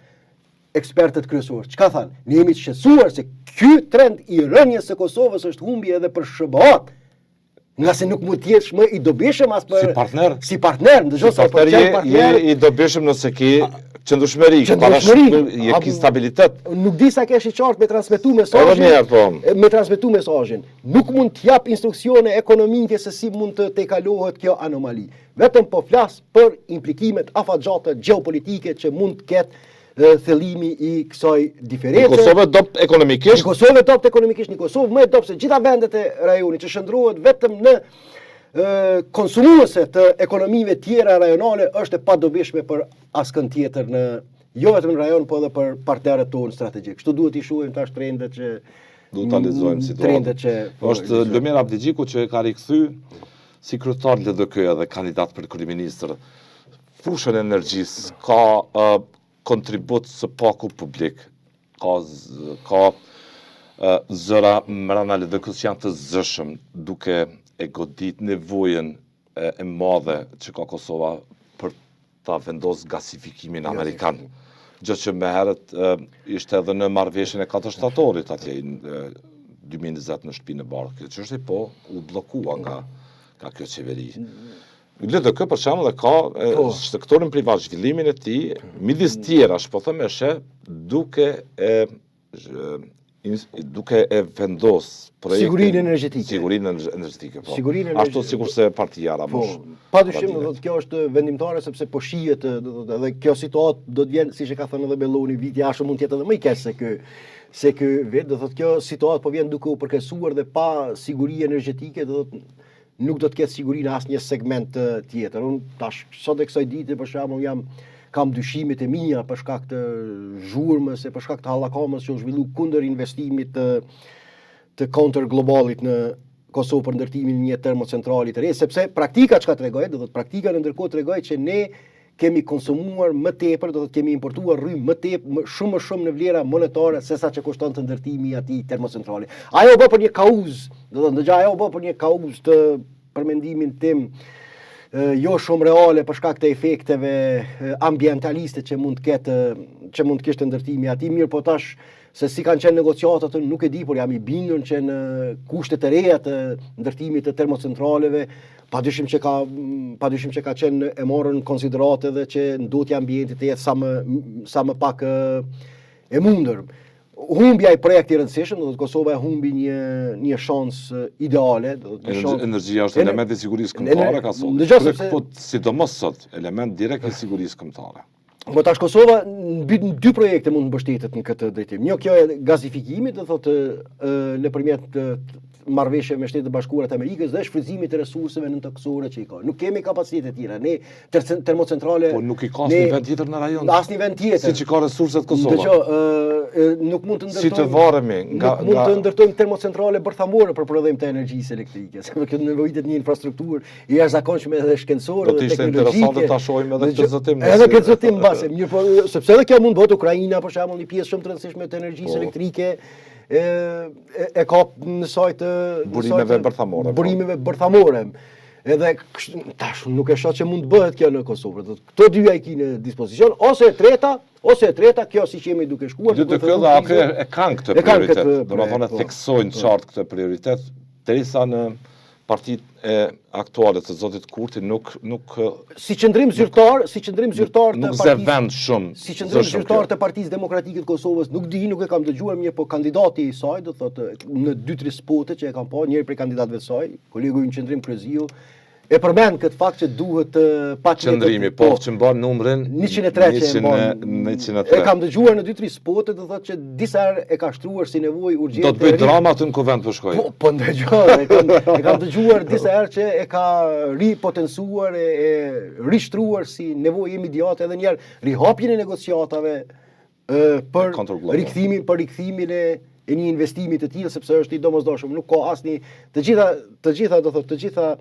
Ekspertët kryesorë, çka thanë? Ne jemi të shqetësuar se ky trend I rënies së Kosovës është humbi edhe për SHBA-t. Nga se nuk mund të jesh më I dobishëm as për si partner, ndëgjoj se partner I dobishëm nëse ke qëndrueshmëri, ke stabilitet. Nuk di sa kesh I qartë me transmetu mesazhin. Nuk mund të jap instruksione ekonomike se si mund të tejkalohet kjo anomali. Vetëm po flas për implikimet afatgjata gjeopolitike që mund të ketë thellimi I kësaj diferencë. Kosovë dopt ekonomikisht. Kosovë dopt ekonomikisht, Kosovë më dopt se gjitha vendet e rajonit që shndrohet vetëm në konsumuese të ekonomive tjera rajonale është e padobishme për askën tjetër jo vetëm në rajon, po edhe për partnerët tonë strategjik. Kështu duhet I shohim tash trendet që duhet ta lexojmë situatën. Është Lumir Abdigjiku që ka rikthy si kryetar LDK dhe kandidat për kryeministër. Fushën e energjisë ka kontribut së paku publik, ka zëra mrena LDK-s janë të zëshëm duke e godit nevojën e madhe që ka Kosova për ta vendosur gasifikimin amerikan. Gjë që më herët ishte edhe në marrëveshjen e 4 shtatorit atje në 2020 në shtëpinë e bardhë. Kjo çështje po u bllokua nga kjo qeveri. Lidhë kë për shembull ka sektorin privat, zhvillimin e tij midis tjerash, po them duke e vendos projektin sigurinë energjetike. Sigurinë energjetike, po. Sigurinë Ashtu sikurse Partia Arabosh. Padyshim, do të kjo është vendimtare sepse po shihet edhe kjo situatë do të vjen, siç e ka thënë edhe Belloni, viti jashtë mund të jetë edhe më i keq se ky vit, do thotë kjo situatë po vjen duke u përkesuar dhe pa siguri energjetike, do thotë nuk do të ketë siguri në asnjë segment tjetër. Unë tash sot e kësaj dite për shembull kam dyshimet e mia për shkak të zhurmës e për shkak të hallakamës që u zhvillu kundër investimit të counter globalit në Kosovë për ndërtimin e një termocentrali të re, sepse praktika çka tregoi, do thotë praktika në ndërkohë tregoi që ne kemi konsumuar më tepër, do të kemi importuar rrymë më tepër, shumë në vlera monetare se sa që kushton të ndërtimi i atij termocentrali. Ajo bë për një kauzë, do të thotë ajo bë për një kauzë të për mendimin tim jo shumë reale për shkak të efekteve ambientaliste që mund të kishte ndërtimi i atij, mirë po tash se si kanë qenë negociatat nuk e di, por jam i bindur që në kushtet e reja të ndërtimit të termocentraleve padyshim që ka qenë e marrën në konsiderat edhe që ndotja e ambientit të jetë sa më pak e mundër. Humbja i projekti i rëndësishëm, do të Kosova e humbi një shans ideale, energjia është element i sigurisë kombëtare ka sot. Po sidomos sot, element direkt i sigurisë kombëtare. Po tash Kosova në 2 projekte mund të mbështetet në këtë drejtim. Një kjo e gazifikimit, do thotë nëpërmjet marrëveshje me Shtetet e Bashkuara të Amerikës dhe shfrytëzimit të resurseve nëntoksore që i ka. Nuk kemi kapacitete tjera. Ne termocentrale po nuk i ka asnjë vend tjetër në rajon. Asnjë vend tjetër. Siç i ka resurset Kosova. Nuk mund të ndërtojmë. Si të varemi mund të ndërtojmë termocentrale bërthamore për prodhim të energjisë elektrike, sepse kjo nevojitet një infrastrukturë i jashtëzakonshme dhe shkencore dhe teknologjike. Do të ishte interesante ta shohim edhe këtë zotim. Edhe këtë zotim mbase, mirë po sepse edhe kjo mund bëhet Ukraina për shembull një pjesë shumë të rëndësishme të energjisë elektrike e ka në sajt burimeve bërthamore. Edhe tash nuk e shoh që mund të bëhet kjo në Kosovë. Këto dy ai kanë në dispozicion ose e treta, kjo siç jemi duke shkuar. Dy kjo dhe e kanë këtë prioritet. Domethënë theksojnë qartë këtë prioritet derisa në partitë aktuale të zotit Kurti nuk si qendrim zyrtar të nuk zëvend shumë. Si qendrim zyrtar të Partisë Demokratike të Kosovës, nuk e kam dëgjuar mirë, po kandidati i saj, do thotë në 2-3 spote që e kam pa, njëri prej kandidatëve të saj, kolegu i në qendrim Kryeziu, e përmend këtë fakt që duhet qendrimi, po që mban numrin 103 103. E kam dëgjuar në 2-3 spote, do thotë që disa herë e ka shtruar si nevojë urgjente. Do të bëj drama aty në kuvent po shkoj. Po ndëgjoj, e kam dëgjuar disa herë që e ka ripotencuar e rishtruar si nevojë imediate edhe një herë rihapjen e negociatave për rikthimin e një investimi të tillë, sepse është i domosdoshëm, nuk ka asnjë të gjitha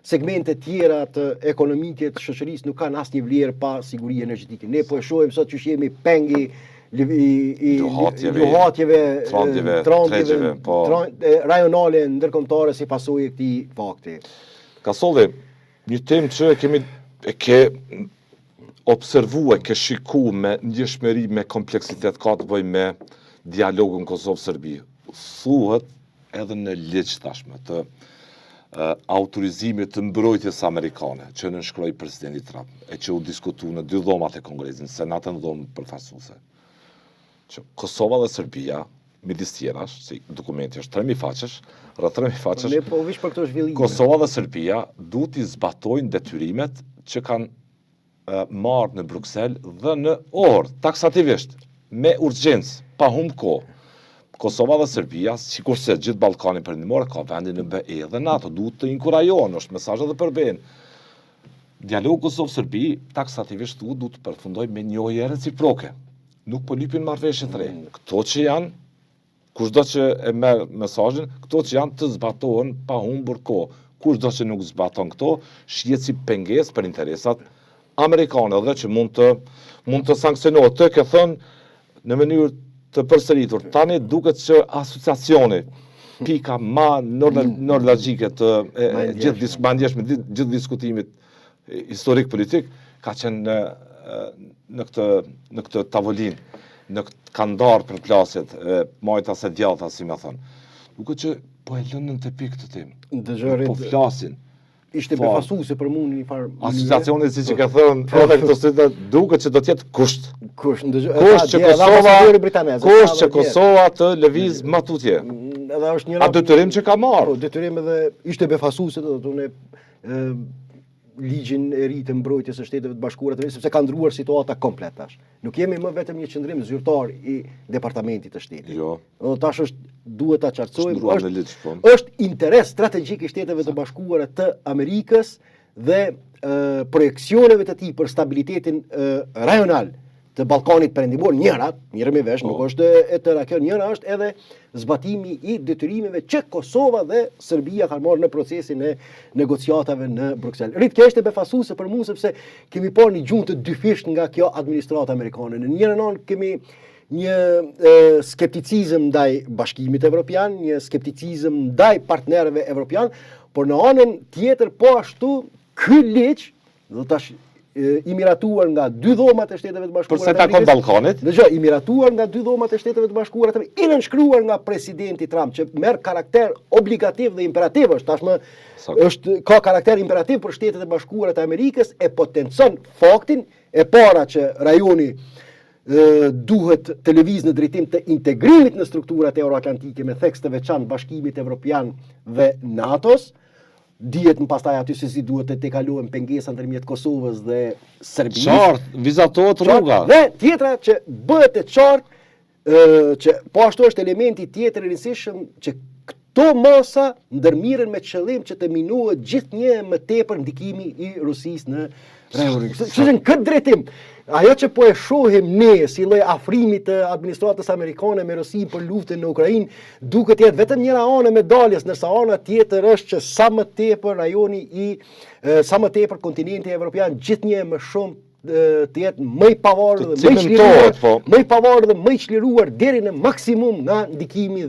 segmente tjera të ekonomike të shoqërisë nuk kanë asnjë vlerë pa siguri energjetike. Ne po e shohim sot që jemi pengi i luhatjeve, trondjeve, rajonale ndërkombëtare si pasojë e këtij fakti. Kasolli, një temë që e ke observuar, ke shikuar me ndjeshmëri, me kompleksitet, ka të bëjë me dialogun Kosovë-Serbi. Thuhet edhe në ligj tashmë të autorizimit të mbrojtjes amerikane që nënshkroi presidenti Trump e që u diskutu në 2 dhomat e Kongresit, Senatën dhe dhomën përfaqësuese. Që Kosova dhe Serbia, midis tjerash, si dokumenti është 3000 faqesh, rreth 3000 faqesh. Ne po vish për këto zhvillime. Kosova dhe Serbia duhet i zbatojnë detyrimet që kanë marrë në Bruxelles dhe në orë, taksativisht, me urgjencë, pa humbë kohë. Kosova dhe Serbia, sikurse gjithë Ballkani Perëndimor, ka vendin në BE dhe NATO, duhet të inkurajohen, është mesazh edhe për BE-n. Dialogu Kosovë-Serbi taksativisht duhet të përfundojë me njohje reciproke. Nuk po lypin marrëveshje të re. Këto që janë, kushdo që e merr mesazhin, këto që janë të zbatohen pa humbur kohë. Kushdo që nuk zbaton këto, shihet si pengesë për interesat amerikane dhe që mund të sanksionohet. Të ke thënë në mënyrë të përsëritur. Tani duket që asociacioni pika ma neurologjike të gjithë diskutimit historik politik ka qenë në këtë tavolinë, në këtë kandar për plasjet, majta se djata, si me thonë. Duke që po e lënën të pikë të tim, po flasin. Ishte befasuese për mua në një farë. Asociacioni si që ka thënë, edhe këto sytë duke që do t'jetë kusht. Kusht që Kosova të lëviz më tutje. A detyrim që ka marrë. Detyrim edhe ishte befasuese do të ligjin e ri të mbrojtjes së Shteteve të Bashkuara të Amerikës, sepse ka ndruar situata komplet tash. Nuk jemi më vetëm një qendrim zyrtar i departamentit të shtetit. Jo. Tash duhet ta qartësojmë, është interes strategjik i Shteteve të Bashkuara të Amerikës dhe projeksioneve të tij për stabilitetin rajonal të Ballkanit Perëndimor, mirë me vesh, nuk është e tëra kjo, njëra është edhe zbatimi i detyrimeve që Kosova dhe Serbia kanë marrë në procesin e negociatave në Bruksel. Kjo ishte befasuese për mua sepse kemi parë një gjumë të dyfisht nga kjo administratë amerikane. Në njërin anë kemi një skepticizëm ndaj Bashkimit Evropian, një skepticizëm ndaj partnerëve evropian, por në anën tjetër po ashtu ky ligj do tash i miratuar nga dy dhomat e Shteteve të Bashkuara. Përse takon Ballkanit? I miratuar nga dy dhomat e Shteteve të Bashkuara, i nënshkruar nga presidenti Trump, që merr karakter obligativ dhe imperativ, ka karakter imperativ për Shtetet e Bashkuara të Amerikës, e potencon faktin e para që rajoni duhet të lëviz në drejtim të integrimit në strukturat euroatlantike me theks të veçantë Bashkimit Evropian dhe NATO-s. Dihet më pastaj aty se si duhet të kalohen pengesa ndërmjet Kosovës dhe Serbisë. Qartë, vizatohet rruga. Dhe tjetra që bëhet e qartë që po ashtu është elementi tjetër i rëndësishëm që këto masa ndërmiren me qëllim që të minohet gjithnjë më tepër ndikimi i Rusisë në rajonin. Në këtë drejtim, ajo që po e shohim ne si lloj afrimi të administratës amerikane me Rusinë për luftën në Ukrainë, duket jetë vetëm njëra anë e medaljes, ndërsa ana tjetër është që sa më tepër kontinenti evropian gjithnjë më shumë të jetë më i pavarur dhe më i çliruar deri në maksimum nga ndikimi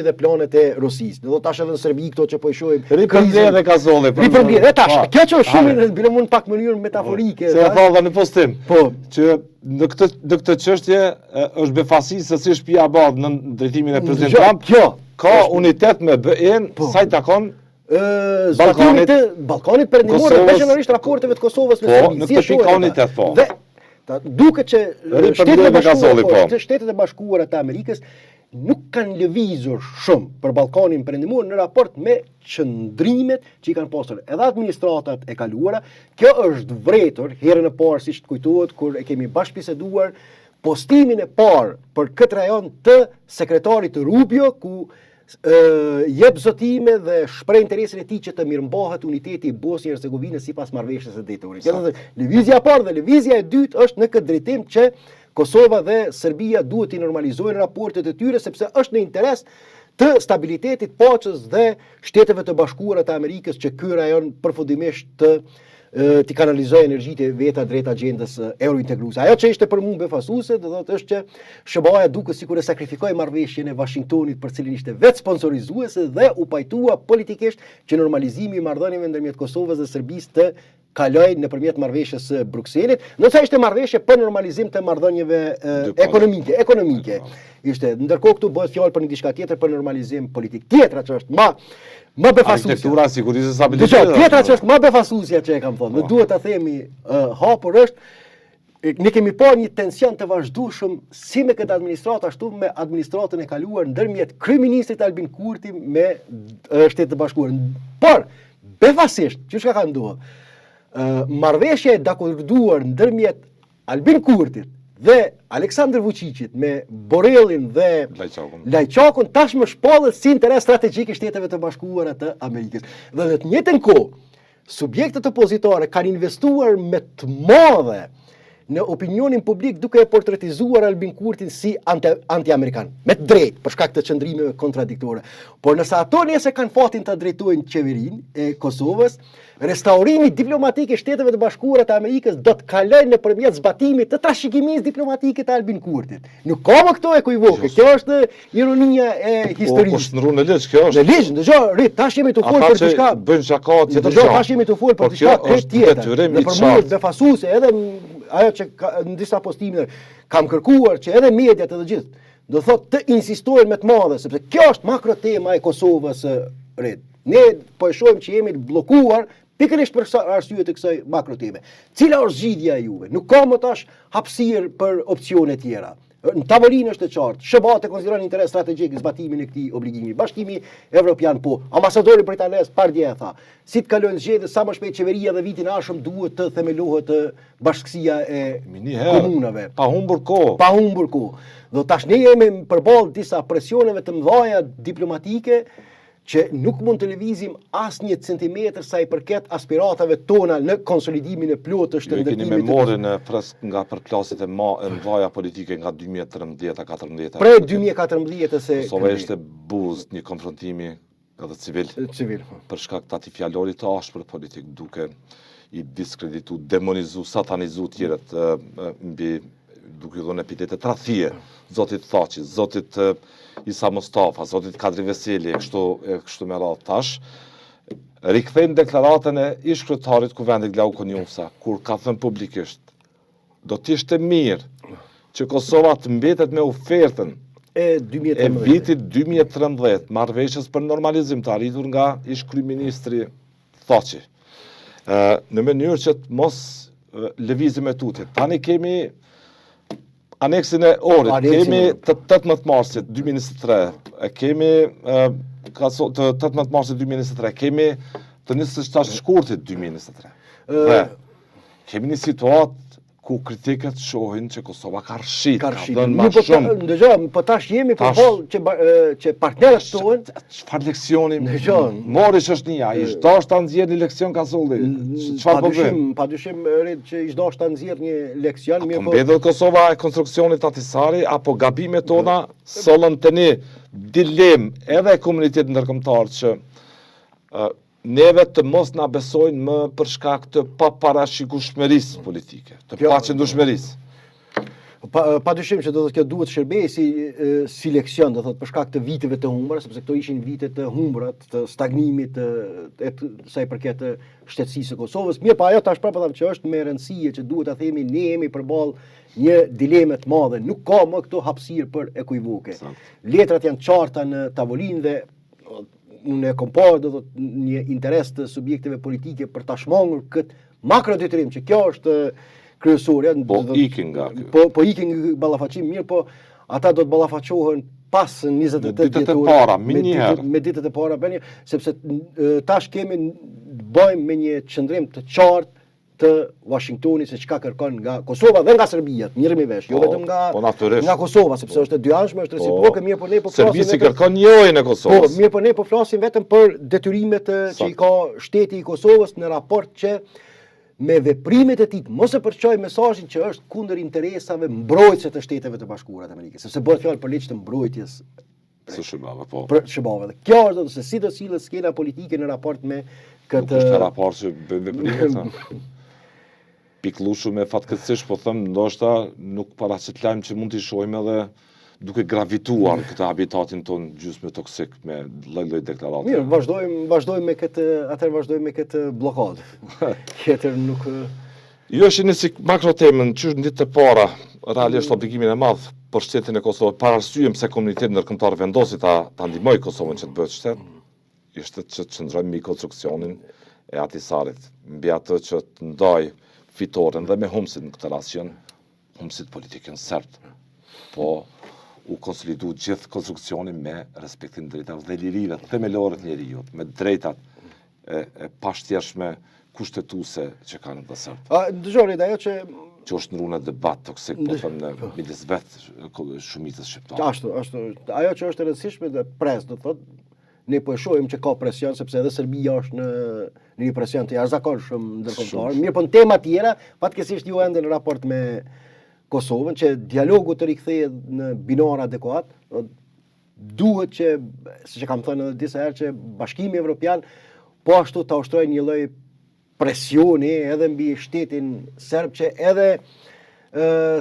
dhe planet e Rusisë. Do tash edhe në Serbi këto që po i shohim. Ripërmbledhje dhe gazolli. Ripërmbledhje. Tash, kjo që është shumë bile mund pak mënyrë metaforike. Se e thova në postim. Po, që në këtë çështje është befasi se si shtëpia e Abad në drejtimin e presidentit Trump. Ka unitet me BE-n, sa i takon Ballkanit Perëndimor dhe veçanërisht raporteve të Kosovës me Serbinë. Në këtë pikë ka unitet, po. Duket që Shtetet e Bashkuara të Amerikës nuk kanë lëvizur shumë për Ballkanin Perëndimor në raport me qëndrimet që i kanë pasur edhe administratat e kaluara. Kjo është vërtetur herën e parë, siç të kujtohet, kur e kemi bashkëbiseduar postimin e parë për këtë rajon të sekretarit të Rubio, ku jep zotime dhe shpreh interesin e tij që të mirëmbahet uniteti i Bosnjë-Hercegovinës sipas marrëveshjes së Daytonit. Lëvizja e parë dhe lëvizja e dytë është në këtë drejtim që Kosova dhe Serbia duhet të normalizojnë raportet e tyre sepse është në interes të stabilitetit, paqes dhe Shteteve të Bashkuara të Amerikës që ky rajon përfundimisht të kanalizojë energjitë e veta drejt agjendës eurointegruese. Ajo që ishte për mua befasuese, do thotë është që SBA duket sikur e sakrifikoi marrëveshjen e Washingtonit për cilin ishte vetë sponsorizuese dhe u pajtua politikisht që normalizimi i marrëdhënieve ndërmjet Kosovës dhe Serbisë të kaloj nëpërmjet marrëveshjes së Brukselit, ndërsa ishte marrëveshje për normalizim të marrëdhënieve ekonomike. Ishte, ndërkohë këtu bëhet fjalë për një diçka tjetër, për normalizim politik. Tjetra që është më befasuesja. Arkitektura e sigurisë së stabilitetit. Tjetra që është më befasuesja që e kam thonë, ne duhet ta themi hapur është ne kemi parë një tension të vazhdueshëm si me këtë administratë ashtu me administratën e kaluar ndërmjet kryeministrit Albin Kurti me Shtetet e Bashkuara. Por befasisht, çka ka ndodhur? Marrëveshja e dakorduar ndërmjet Albin Kurtit dhe Aleksandr Vučićit me Borrellin dhe Lajçakun tashmë shpallet si interes strategjik i Shteteve të Bashkuara të Amerikës. Dhe në të njëjtën kohë, subjektet opozitare kanë investuar me të madhe në opinionin publik duke e portretizuar Albin Kurtin si anti-amerikan, me të drejtë, për shkak të qëndrimeve kontradiktore. Por nëse ato nëse kanë fatin të drejtojnë qeverinë e Kosovës, restaurimi diplomatik i Shteteve të Bashkuara të Amerikës do të kalojë nëpërmjet zbatimit të trashëgimisë diplomatike të Albin Kurtit. Nuk ka më këto ekuivoke. Kjo është ironia e historisë. Po shndruan në ligj, kjo është. Në ligj, dëgjoj, tash jemi të folë për diçka. Bëjnë çaka tjetër. Dëgjoj, tash jemi të folë për diçka tjetër. Në përmjet befasuese, edhe ajo që në disa postime kam kërkuar që edhe mediat edhe gjithë do thotë të insistojnë me të madhe, sepse kjo është makro tema e Kosovës red. Ne po e shohim që jemi bllokuar pikërisht për arsye të kësaj makro teme. Cila është zgjidhja e juve? Nuk ka më tash hapësirë për opsione tjera. Në tavolinë është e qartë. SBA konsideron interes strategjik zbatimin e këtij obligimi. Bashkimi Evropian po. Ambasadori britanes pardje tha, si të kalojnë zgjedhjet sa më shpejt qeveria dhe vitin e ardhshëm duhet të themelohet bashkësia e komunave. Pa humbur kohë. Pa humbur kohë. Do tash ne jemi përballë disa presioneve të mëdha diplomatike që nuk mund të lëvizim asnjë centimetër sa i përket aspiratave tona në konsolidimin e plotë të shndërtimit. Keni memorin nga përklasit e mëdha politike nga 2013-14. Prej 2014 se Kosova ishte buzë një konfrontimi edhe civil. Për shkak të atij fjalorit të ashpër politik, duke i diskreditu, demonizu, satanizu tjerët mbi duke dhënë epitete tradhtie, zotit Thaçi, zotit Isa Mustafa, zotit Kadri Veseli, kështu me radhë tash, rikthejmë deklaratën e ish-kryetarit Kuvendit Glau Konjufsa, kur ka thënë publikisht, do t'ishte mirë që Kosova të mbetet me ofertën e vitit 2013, marrëveshjes për normalizim të arritur nga ish-kryeministri Thaçi, në mënyrë që të mos lëvizim e tutje. Tani kemi aneksin e orit, kemi të 18 marsit 2023, kemi të 18 marsit 2023, kemi të 27 shkurtit 2023. Dhe kemi një situatë ku kritikët shohin që Kosova ka rshit, ka dhënë më shumë. Dëgjoj, po tash jemi përballë që partnerët tonë. Çfarë leksioni mori është një, ai çdo ta nxjerr një leksion ka solli. Çfarë po bën? Padyshim që i çdo ta nxjerr një leksion, mirë po. Mbetet Kosova e konstruksionit Atisari apo gabimet tona sollën tani dilem edhe komunitetit ndërkombëtar që neve të mos na besojnë më për shkak të paparashikueshmërisë politike, të paqëndueshmërisë. Padyshim që do të kjo duhet shërbejë si leksion, do thotë për shkak të viteve të humbura, sepse këto ishin vite të humbura, të stagnimit sa i përket shtetësisë së Kosovës. Mirë, pa ajo tash prapë them që është me rëndësi që duhet ta themi ne jemi përballë një dileme të madhe, nuk ka më këto hapësirë për ekuivoke. Letrat janë qarta në tavolinë dhe unë e komparë do të një interes të subjekteve politike për ta shmangur këtë makrodetyrim që kjo është kryesorja. Po ikin nga kjo. Po ikin nga ballafaqim, mirë, po ata do të ballafaqohen pas 28 ditët e para, me ditët e para, sepse tash bëjmë me një qëndrim të qartë të Washingtonit se çka kërkon nga Kosova dhe nga Serbia, mirëmi vesh, jo vetëm nga Kosova, sepse është e dyanshme, është reciproke, mirë po ne po flasim. Serbia kërkon njëojën e Kosovës. Po, mirë po ne po flasim vetëm për detyrimet që i ka shteti i Kosovës në raport që me veprimet e tij mos e përçoj mesazhin që është kundër interesave mbrojtëse të Shteteve të Bashkuara të Amerikës, sepse bëhet fjalë për ligj të mbrojtjes së SBA-ve, po. Për SBA-ve. Kjo është se si do sillet skena politike në raport me këtë. Nuk është raport që bën veprimet. Piklushu me fatkeqësisht, po them, ndoshta nuk paraqitllajmë që mund t'i shohim edhe duke gravituar këtë habitatin ton gjysmë toksik me lloj-lloj deklarate. Mirë, vazhdojmë me këtë bllokadë. Tjetër nuk Jo është si makro temën, që në ditë të para, realisht obligimin e madh për shtetin e Kosovës, para arsyem se komuniteti ndërkombëtar vendosi ta ndihmojë Kosovën që të bëhet shtet, ishte që të qëndrojmë mbi konstruksionin e Atisarit, mbi atë që të ndaj fitoren dhe me humsit në këtë racion, humsit politikën serbt, po u konsolidu gjithë konstruksioni me respektin drejtave dhe lirive themelore të njerëzit, me drejtat e pashtjershme kushtetuese që kanë në serb. Dëgjoni, ajo që është ndruar në debat toksik, po them në midis shumicës shqiptare. Ashtu, ajo që është e rëndësishme dhe pres, do thotë, ne po e shohim që ka presion sepse edhe Serbia është në një presion të jashtëzakonshëm ndërkombëtar. Mirë, po në tema tjera, fatkeqësisht jo ende në raport me Kosovën, që dialogu të rikthehet në binar adekuat, duhet që, siç e kam thënë edhe disa herë, që Bashkimi Evropian po ashtu ta ushtrojë një lloj presioni edhe mbi shtetin serb që edhe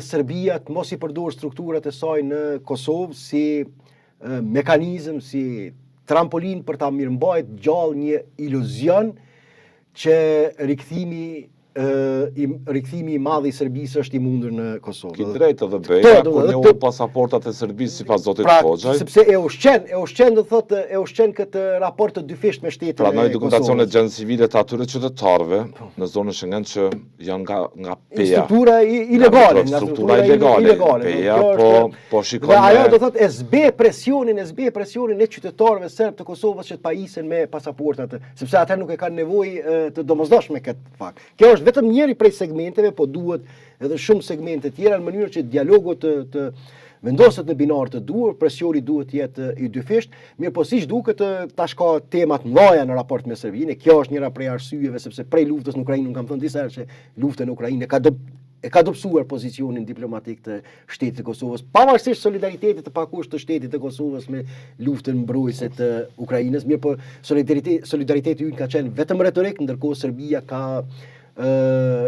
Serbia të mos i përdor strukturat e saj në Kosovë si mekanizëm, si trampolin për ta mirëmbajtur gjallë një iluzion që rikthimi i madh i Serbisë është i mundur në Kosovë. Ki drejt edhe beja, kur njohu pasaportat e Serbisë sipas zotit Hoxhaj. Sepse e ushqen do thotë, e ushqen këtë raport të dyfisht me shtetin e Kosovës. Pranoj dokumentacionet gjendje civile të atyre qytetarëve në zonën Schengen që janë nga peja. Struktura ilegale, struktura ilegale. Peja po shikon. Dhe ajo do thotë e zbe presionin e qytetarëve serb të Kosovës që të pajisen me pasaportat, sepse ata nuk e kanë nevojë të domosdoshme këtë fakt. Kjo është vetëm njëri prej segmenteve, po duhet edhe shumë segmente tjera në mënyrë që dialogu të vendoset në binar të duhur, presioni duhet jetë i dyfisht. Mirë, po siç duket tash ka temat mëdha në raport me Serbinë. Kjo është njëra prej arsyeve sepse prej luftës në Ukrainë, kam thënë disa herë që lufta në Ukrainë ka dobësuar pozicionin diplomatik të shtetit të Kosovës, pavarësisht solidaritetit të pakusht të shtetit të Kosovës me luftën mbrojtëse të Ukrainës. Mirë, po solidariteti ynë ka qenë vetëm retorik, ndërkohë Serbia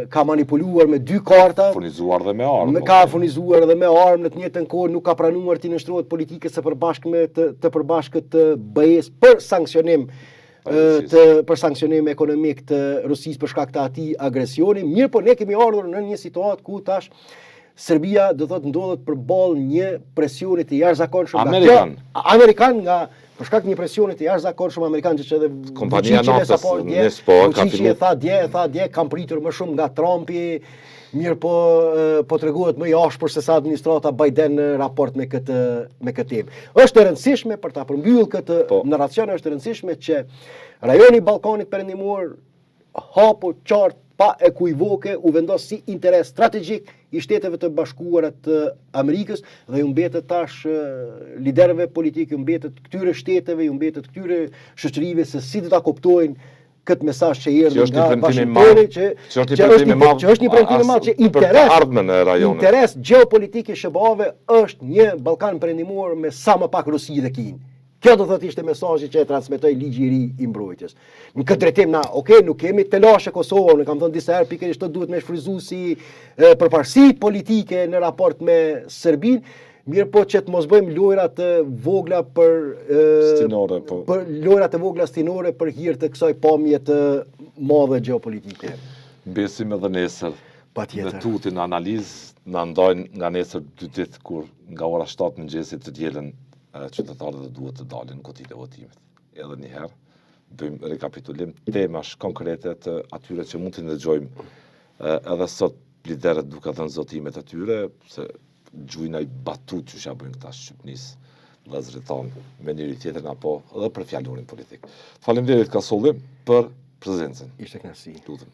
ka manipuluar me dy karta, furnizuar dhe me armë. Ka furnizuar edhe me armë, në të njëjtën kohë nuk ka pranuar të nështrohet politikës së përbashkëme të përbashkët të BE-s për sankcionim ekonomik të Rusisë për shkak të atij agresioni. Mirë, po ne kemi ardhur në një situatë ku tash Serbia do thotë ndodhet përballë një presioni të jashtëzakonshëm amerikan nga për shkak të një presioni të jashtëzakonshëm amerikan që edhe kompania naftës e tha dje kam pritur më shumë nga Trumpi. Mirë, po treguohet më i ashpër se sa administrata Biden në raport me këtë temë. Është e rëndësishme për ta përmbyllur këtë narracion, është e rëndësishme që rajoni i Ballkanit Perëndimor hapur qartë pa ekuivoke u vendos si interes strategjik i Shteteve të Bashkuara të Amerikës dhe ju mbetet tash liderëve politikë, ju mbetet këtyre shteteve, ju mbetet këtyre shoqërive se si do ta kuptojnë këtë mesazh që erdhi nga Washingtoni që është një premtim i madh që interes gjeopolitik i SBA-ve është një Ballkan Perëndimor me sa më pak Rusi dhe Kinë. Kjo do thotë ishte mesazhi që e transmetoi ligji i ri i mbrojtjes. Në këtë drejtim nuk kemi të lashë Kosovën, kam thënë disa herë pikërisht të duhet me shfryzuar si përparësi politike në raport me Serbinë, mirë po që të mos bëjmë lojra të vogla stinore për hir të kësaj pamje të madhe gjeopolitike. Besim edhe nesër. Patjetër. Në tutin analizë na ndajnë nga nesër 2 ditë kur nga ora 7 mëngjesit të dielën qytetarët dhe duhet të dalin në kutit e votimit. Edhe një herë, bëjmë rekapitulim temash konkrete të atyre që mund të ndëgjojmë edhe sot liderët duke dhënë zotimet atyre, se gjujna i batut që bëjmë këta Shqipnisë, vëllezërit tanë me njëri tjetrin apo edhe për fjallorin politik. Faleminderit Kasolli për prezencën. Ishte kënaqësi. Lutem.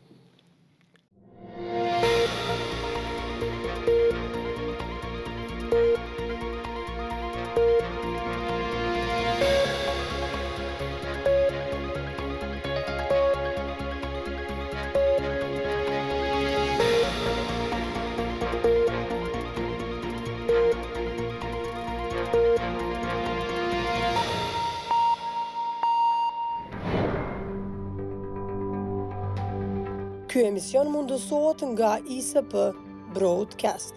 Ky emision mundësohet nga ISP Broadcast.